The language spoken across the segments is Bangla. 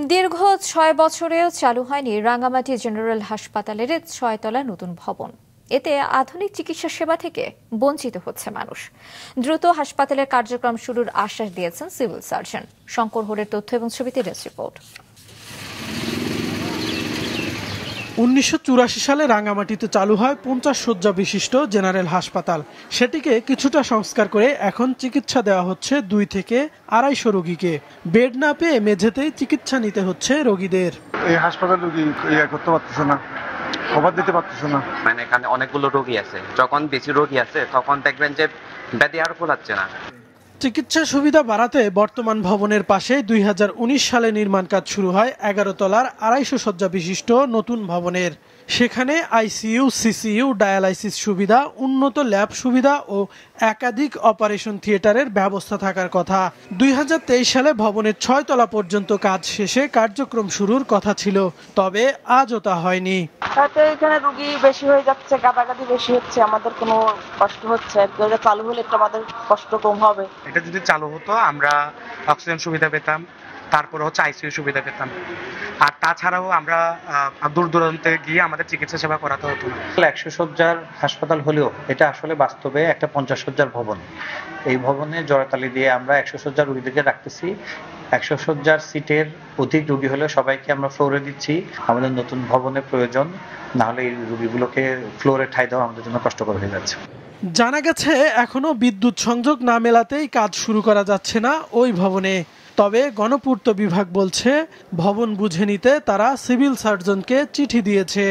দীর্ঘ ৬ বছরেও চালু হয়নি রাঙ্গামাটি জেনারেল হাসপাতালের ৬ তলা নতুন ভবন। এতে আধুনিক চিকিৎসা সেবা থেকে বঞ্চিত হচ্ছে মানুষ। দ্রুত হাসপাতালের কার্যক্রম শুরুর আশ্বাস দিয়েছেন সিভিল সার্জন। শঙ্কর হোরের তথ্য এবং ছবিতে ডেস্ক রিপোর্ট। ১৯৮৪ সালে রাঙ্গামাটিতে চালু হয় ৫০ শয্যা বিশিষ্ট জেনারেল হাসপাতাল। সেটিকে কিছুটা সংস্কার করে এখন চিকিৎসা দেওয়া হচ্ছে ২ থেকে ২৫০ রোগীকে। বেড না পেয়ে মেঝেতেই চিকিৎসা নিতে হচ্ছে রোগীদের। এই হাসপাতাল রোগী করতে পারতেছে না, খবর দিতে পারতেছে না। মানে এখানে অনেকগুলো রোগী আছে, যখন বেশি রোগী আছে তখন দেখবেন যে বেডে আর খোলাচ্ছে না। চিকিৎসা সুবিধা বাড়াতে বর্তমান ভবনের পাশে ২০১৯ সালে নির্মাণ কাজ শুরু হয় ১১ তলার ২৫০ শয্যা বিশিষ্ট নতুন ভবনের। সেখানে আইসিইউ, সিসিইউ, ডায়ালাইসিস সুবিধা, উন্নত ল্যাব সুবিধা ও একাধিক অপারেশন থিয়েটারের ব্যবস্থা থাকার কথা। ২০২৩ সালে ভবনের ৬ তলা পর্যন্ত কাজ শেষে কার্যক্রম শুরুর কথা ছিল, তবে আজও তা হয়নি। এখানে রোগী বেশি হয়ে যাচ্ছে, গাদাগাদি বেশি হচ্ছে, আমাদের কোনো কষ্ট হচ্ছে। চালু হলে একটু আমাদের কষ্ট কম হবে। এটা যদি চালু হতো আমরা অক্সিজেন সুবিধা পেতাম, তারপরে হচ্ছে আইসিইউ সুবিধা পেতাম, আর তাছাড়াও আমরা দূর দূরান্তে গিয়ে আমাদের চিকিৎসা সেবা করাতে হতো না। ১০০ শয্যার হাসপাতাল হলেও এটা আসলে বাস্তবে একটা ৫০ শয্যার ভবন। এই ভবনে জোড়াতালি দিয়ে আমরা ১০০ শয্যার রোগীদেরকে রাখতেছি। ১০০ শয্যার সিটের অধিক রোগী হলে সবাইকে আমরা ফ্লোরে দিচ্ছি। আমাদের নতুন ভবনের প্রয়োজন, না হলে এই রোগীগুলোকে ফ্লোরে ঠাঁই দেওয়া আমাদের জন্য কষ্টকর হয়ে যাচ্ছে। জানা গেছে এখনো বিদ্যুৎ সংযোগ না মেলাতেই কাজ শুরু করা যাচ্ছে না ওই ভবনে। তবে গণপূর্ত বিভাগ বলছে ভবন বুঝে নিতে তারা সিভিল সার্জনকে চিঠি দিয়েছে।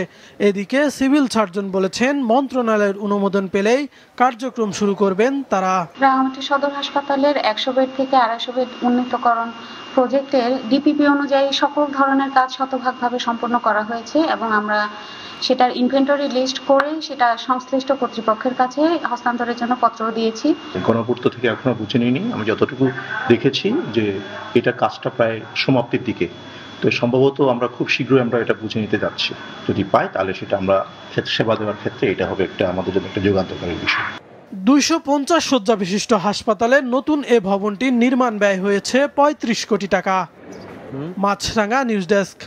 এদিকে সিভিল সার্জন বলেছেন মন্ত্রণালয়ের অনুমোদন পেলেই কার্যক্রম শুরু করবেন তারা। রাঙ্গামাটি সদর হাসপাতালের ১০০ বেড থেকে ২৫০ বেড উন্নীতকরণ প্রজেক্টের ডিপিপি অনুযায়ী সকল ধরনের কাজ শতভাগভাবে সম্পন্ন করা হয়েছে এবং আমরা সেটার ইনভেন্টরি লিস্ট করে সেটা সংশ্লিষ্ট কর্তৃপক্ষের কাছে হস্তান্তরের জন্য পত্র দিয়েছি। গণপূর্ত থেকে এখনো বুঝে নিইনি, আমি যতটুকু দেখেছি যে এটা কাজটা প্রায় সমাপ্তির দিকে, তো সম্ভবত আমরা খুব শীঘ্রই আমরা এটা বুঝে নিতে যাচ্ছি। যদি পাই তাহলে সেটা আমরা সেবা দেওয়ার ক্ষেত্রে এটা হবে একটা আমাদের জন্য একটা যুগান্তকারী বিষয়। ২৫০ শয্যা বিশিষ্ট হাসপাতালের নতুন এ ভবনটির নির্মাণ ব্যয় হয়েছে ৩৫ কোটি টাকা। মাছরাঙ্গা নিউজ ডেস্ক।